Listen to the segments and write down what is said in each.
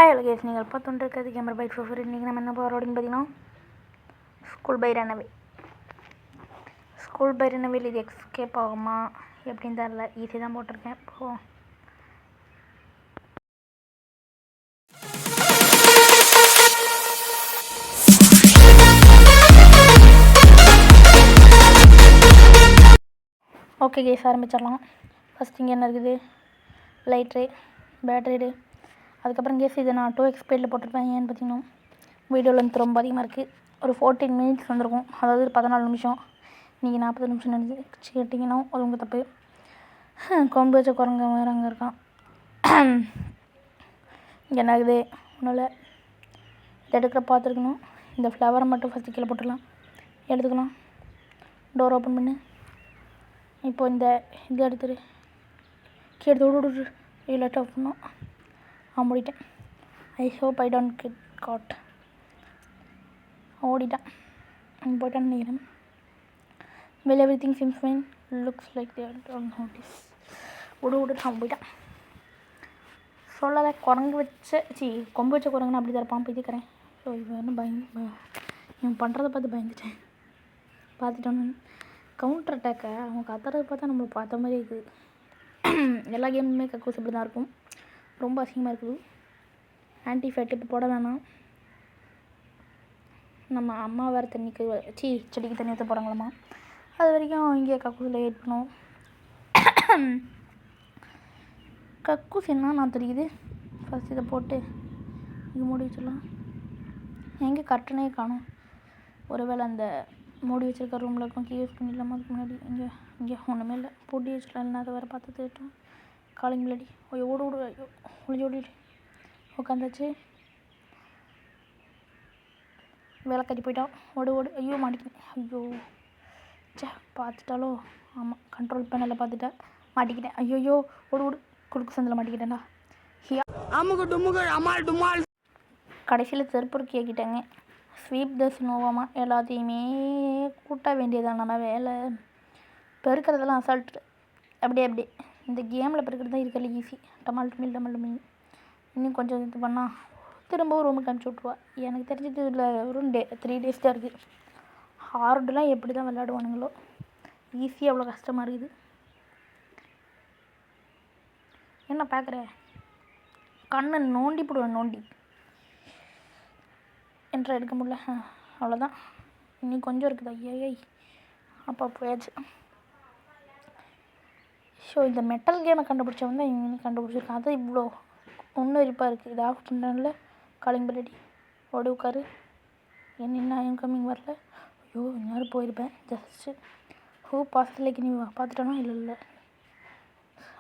Hi Lakesh, நீங்கள் பார்த்துட்டு camera bike four. இன்றைக்கி நம்ம என்ன போகிறோம் பார்த்தீங்கன்னா ஸ்கூல் பை ரனவேல் இது எஸ்கேப் ஆகுமா எப்படின்னு தெரில. ஈஸி தான் போட்டிருக்கேன். ஓகே கேஸ், ஆரம்பிச்சிடலாம். ஃபஸ்ட் இங்கே என்ன இருக்குது? லைட்ரு, பேட்டரிடு. அதுக்கப்புறம் கேஸ் இதை நான் 2x ஸ்பீடில் போட்டிருப்பேன். ஏன்னு பார்த்தீங்கன்னா வீடியோ லென்த் ரொம்ப அதிகமாக இருக்குது. ஒரு 14 மினிட்ஸ் வந்திருக்கும், அதாவது 14 நிமிஷம். நீங்கள் 40 நிமிஷம் நினச்சி கேட்டிங்கன்னா அது உங்கள் தப்பு. கொம்பு வச்ச குரங்க வேறு அங்கே இருக்கான். இங்கே என்ன ஆகுது? ஒன்றும் இல்லை, இதை எடுக்கிற பார்த்துருக்கணும். இந்த ஃப்ளவரை மட்டும் ஃபஸ்ட்டு கீழே போட்டுடலாம், எடுத்துக்கலாம். டோர் ஓப்பன் பண்ணு. இப்போ இந்த இது எடுத்துரு, கீழே விடு. லைட் ஆஃப் பண்ணோம். மூடிட்டேன். I hope I don't get caught. ஓடிட்டேன், போய்ட்டான்னு நினைக்கிறேன். Well every thing seems fine, looks like they don't notice. விடு நான் போயிட்டேன். சொல்லலை, குரங்கு வச்ச கொம்பு வச்ச குரங்குன்னு அப்படி தான் இருப்பான், போய்க்கிறேன். ஸோ இவன் இவன் பண்ணுறதை பார்த்து பயந்துட்டேன். பார்த்துட்டோன்னு கவுண்டர் அட்டாக்கை அவங்க கத்துறதை பார்த்தா நம்மளை பார்த்த மாதிரி இருக்குது. எல்லா கேமுமே கக்கூஸ் இப்படி தான் இருக்கும். ரொம்ப அசிங்கமாக இருக்குது. ஆன்டிஃபேட் இப்போ போட வேணாம். நம்ம அம்மா வேறு தண்ணிக்கு செடிக்கு தண்ணி ஊற்ற போகிறாங்களாம்மா. அது வரைக்கும் இங்கே கக்கூஸில் வெயிட் பண்ணுவோம். கக்கூஸ் என்ன நான் தெரியுது. ஃபஸ்ட் இதை போட்டு இங்கே மூடி வச்சிடலாம். எங்கே கர்ட்டனே காணும். ஒருவேளை அந்த மூடி வச்சுருக்க ரூமில் இருக்கும், கீ யூஸ் பண்ணிடலாமா? அதுக்கு முன்னாடி இங்கே ஒன்றுமே இல்லை, பூட்டி வச்சுக்கலாம். இல்லைன்னா அதை வேறு பார்த்து தேட்டோம். காலிங் முன்னாடி ஓடு ஐயோ ஓடிடு உட்காந்தாச்சு. வேலை கட்டி போயிட்டான். ஓடு ஐயோ மாட்டிக்கினேன். ஐயோ பார்த்துட்டாலோ? ஆமாம், கண்ட்ரோல் பேனலில் பார்த்துட்டேன், மாட்டிக்கிட்டேன். ஐயோ ஓடு குறுக்கு சந்தில் மாட்டிக்கிட்டேன்டா. கடைசியில் செருப்புருக்கு கேக்கிட்டாங்க. ஸ்வீப் த ஸ்னோவாமா, எல்லாத்தையுமே கூட்ட வேண்டியதான் நம்ம வேலை. பெருக்கிறதெல்லாம் அசால்ட்டு. அப்படியே இந்த கேமில் பெருக்கிறது தான் இருக்கிறது ஈஸி. டமால் டுமில். இன்னும் கொஞ்சம் இது பண்ணால் திரும்பவும் ரூமுக்கு அனுப்பிச்சி விட்ருவா. எனக்கு தெரிஞ்சது இல்லை, ஒரு 3 days தான் இருக்குது. ஹார்டெலாம் எப்படி தான் விளையாடுவானுங்களோ, ஈஸியாக அவ்வளோ கஷ்டமாக இருக்குது. என்ன பார்க்குற? கண்ணை நோண்டி போடுவேன். என்ட்ரு எடுக்க முடியல, அவ்வளோதான். இன்னும் கொஞ்சம் இருக்குது. ஐயை அப்பா போயாச்சு. ஸோ இந்த மெட்டல் கேமை கண்டுபிடிச்சவன் தான் இவங்க கண்டுபிடிச்சிருக்கான். அது இவ்வளோ ஒன்றும் இருப்பாக இருக்குது. இது ஆஃப் பண்ணுறதுல காலிங் பல்லடி ஓடி உட்காரு. என்ன இன்கமிங் வரல. ஐயோ நேரம் போயிருப்பேன். ஜஸ்ட்டு பாசத்துலேக்கு நீ பார்த்துட்டானோ? இல்லை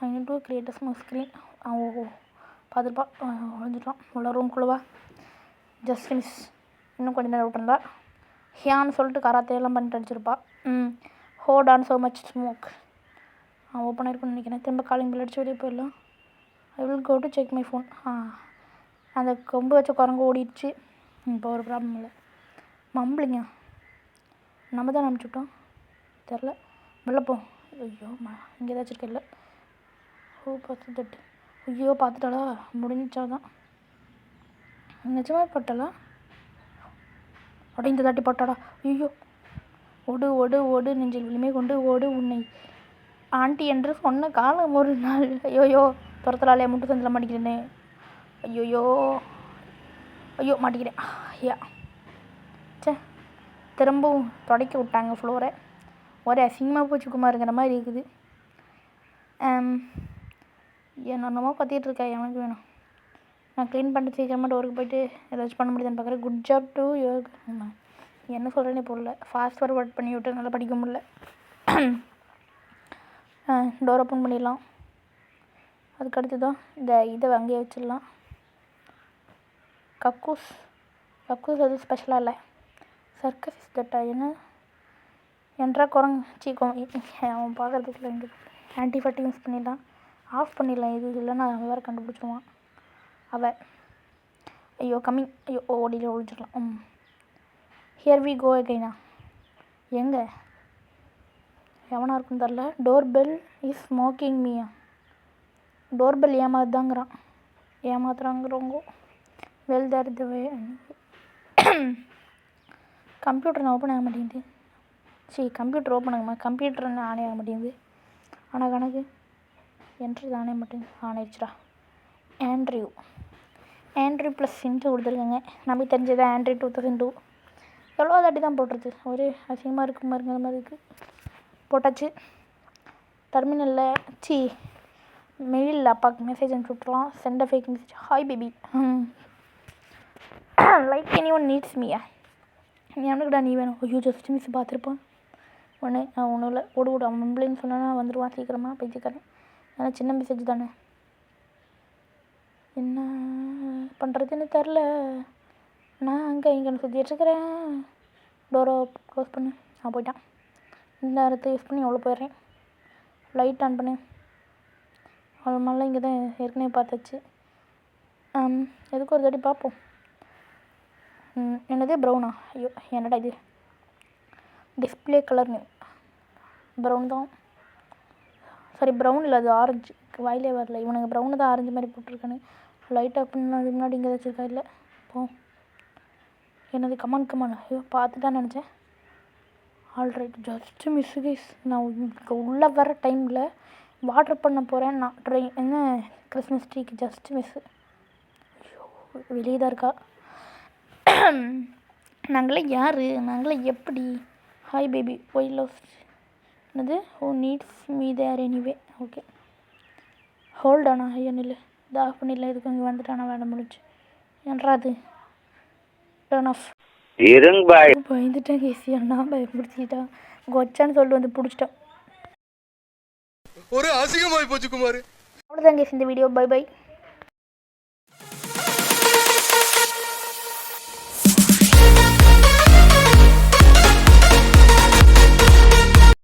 I need to create a small screen. ஓஹோ பார்த்துருப்பா, வந்துட்டான். உள்ள ரூம்குள்ளவா? Just miss. இன்னும் கொஞ்சம் நேரம் விட்டுருந்தா ஹியான்னு சொல்லிட்டு கராத்தையெல்லாம் பண்ணிட்டு அடிச்சிருப்பா. Hold on so much smoke. Open ஆகிருக்குன்னு நினைக்கிறேன். திரும்ப காலிங் பில் அடிச்சு வெளியே போயிடலாம். I will go to check my phone. அந்த கொம்பு வச்ச குரங்கு ஓடிடுச்சு. இப்போ ஒரு ப்ராப்ளம் இல்லை. மம்பிளிங்க நம்ம தான் அனுப்பிச்சுட்டோம், தெரில. வெளில ஐயோ இங்கே ஏதாச்சும் இருக்க? இல்லை. பார்த்து ஐயோ பார்த்துட்டாளா? முடிஞ்சாதான் நிஜமாக போட்டாளா? இந்த தாட்டி போட்டாடா. ஐயோ ஓடு நெஞ்சில் விளிமே கொண்டு ஓடு உன்னை ஆண்டி என்று சொன்ன காலம் ஒரு நாள். ஐயோ துரத்தலாலே முட்டு சந்தில் மாட்டிக்கிறேனே. ஐயோ மாட்டிக்கிறேன். ஐயா திரும்பவும் தொடக்க விட்டாங்க ஃப்ளோரை. ஒரே அசிங்கமாக போச்சு குமாருங்கிற மாதிரி இருக்குது. என்னென்னமோ கத்திகிட்ருக்கேன். எனக்கு வேணும். நான் க்ளீன் பண்ணிட்டு சீக்கிரமாக டோருக்கு போய்ட்டு ஏதாச்சும் பண்ண முடியுதான்னு பார்க்குறேன். Good job to your. என்ன சொல்கிறேன்னே போடல. ஃபாஸ்ட் ஃபார்வர்ட் பண்ணி விட்டு நல்லா படிக்க முடியல. டோர் ஓப்பன் பண்ணிடலாம். அதுக்கடுத்து தான் இதை அங்கேயே வச்சிடலாம். கக்கூஸ் எதுவும் ஸ்பெஷலாக இல்லை. சர்க்கஸ் இஸ் தட்டா என்ன என்றா குரங்கு அவன் பார்க்குறதுக்குள்ள இங்கே ஆன்டிஃபேட் யூஸ் பண்ணிடலாம். ஆஃப் பண்ணிடலாம். இது இல்லைன்னா அவன் வேறு கண்டுபிடிச்சிடுவான். ஐயோ கம்மிங். ஐயோ ஒழிச்சிடலாம். Here we go அகைனா. எங்கே எவனாக இருக்குன்னு தெரில. டோர் பெல் இஸ் ஸ்மோக்கிங் மீயா. டோர் பெல் ஏமாத்துறாங்கிறவங்க. Well there the way. Computer நான் ஓப்பன் ஆக மாட்டேங்குது. கம்ப்யூட்டர் ஓப்பன் ஆகுமா, கம்ப்யூட்டர் ஆனே ஆக மாட்டேங்குது. ஆனால் கணக்கு என்ட்ரி தானே மாட்டேங்குது. ஆனிடுச்சுடா. ஆண்ட்ரியூ ப்ளஸ் இன்ட்டு கொடுத்துருக்காங்க. நமக்கு தெரிஞ்சது ஆண்ட்ரி 2002. எவ்வளோ தாட்டி தான் போட்டுருது, ஒரே அசிங்கமாக இருக்கு பாருங்கிற மாதிரி இருக்குது. போட்டாச்சு. டெர்மினலில் மெயிலில் அப்பாவுக்கு மெசேஜ் அனுப்பிச்சுட்ருலாம். Sent fake message. Hi baby, like any needs மீயா. எனக்குடா நீ வேணும். ஐயோ ஜஸ்ட் மிஸ் பார்த்துருப்பான். ஒன்று நான் ஒன்றும் இல்லை, ஓடு அவன் மும்பளைன்னு சொன்னா வந்துடுவான் சீக்கிரமாக. பேச்சுக்காரன். ஏன்னா சின்ன மெசேஜ் தானே, என்ன பண்ணுறதுன்னு தெரில. நான் அங்கே இங்கேன்னு சுற்றிட்டுருக்கிறேன். டோரை க்ளோஸ் பண்ணு. நான் போயிட்டான். இந்த நேரத்தை யூஸ் பண்ணி அவ்வளோ போயிடுறேன். லைட் ஆன் பண்ணு. அவ்வளோ மாதிரிலாம் இங்கே தான் ஏற்கனவே பார்த்தாச்சு. எதுக்கு ஒரு தாட்டி பார்ப்போம். என்னது ப்ரௌனா? ஐயோ என்னடா இது, டிஸ்பிளே கலர்னு ப்ரௌன் தான். சாரி ப்ரௌன் இல்லை, அது ஆரஞ்சு. வாயிலே வரல. இவனுங்க ப்ரௌனு தான் ஆரஞ்சு மாதிரி போட்டிருக்கானு. லைட் ஆஃப் பண்ணதுக்கு முன்னாடி இங்கே வச்சுருக்கா. இல்லை போ. என்னது கமான். ஐயோ பார்த்துட்டான்னு நினச்சேன். Alright, just miss guys. நான் இங்கே உள்ளே வர டைமில் வாட்டர் பண்ண போகிறேன். நான் என்ன கிறிஸ்மஸ் ட்ரீக்கு ஜஸ்ட் மிஸ்ஸு. ஐயோ வெளியே தான் இருக்கா. நாங்களே யார், நாங்களே எப்படி. ஹாய் பேபி, ஒய் லவ் என்னது, who needs me there anyway. Okay ஹோல்டானா. ஐயோ நில்லு, இது ஆஃப் பண்ணிடலாம். இதுக்கு இங்கே வந்துட்டானா வேலை முடிச்சு. என்றா அது டர்ன் ஆஃப். பயந்துட்டேன் கேசி. அண்ணா பயப்படுத்திட்டான். கொச்சான்னு சொல்லிட்டு வந்து பிடிச்சிட்டான். ஒரு அசிங்கமாகி போச்சு குமார். அவ்வளோதான் கேசி இந்த வீடியோ. By by.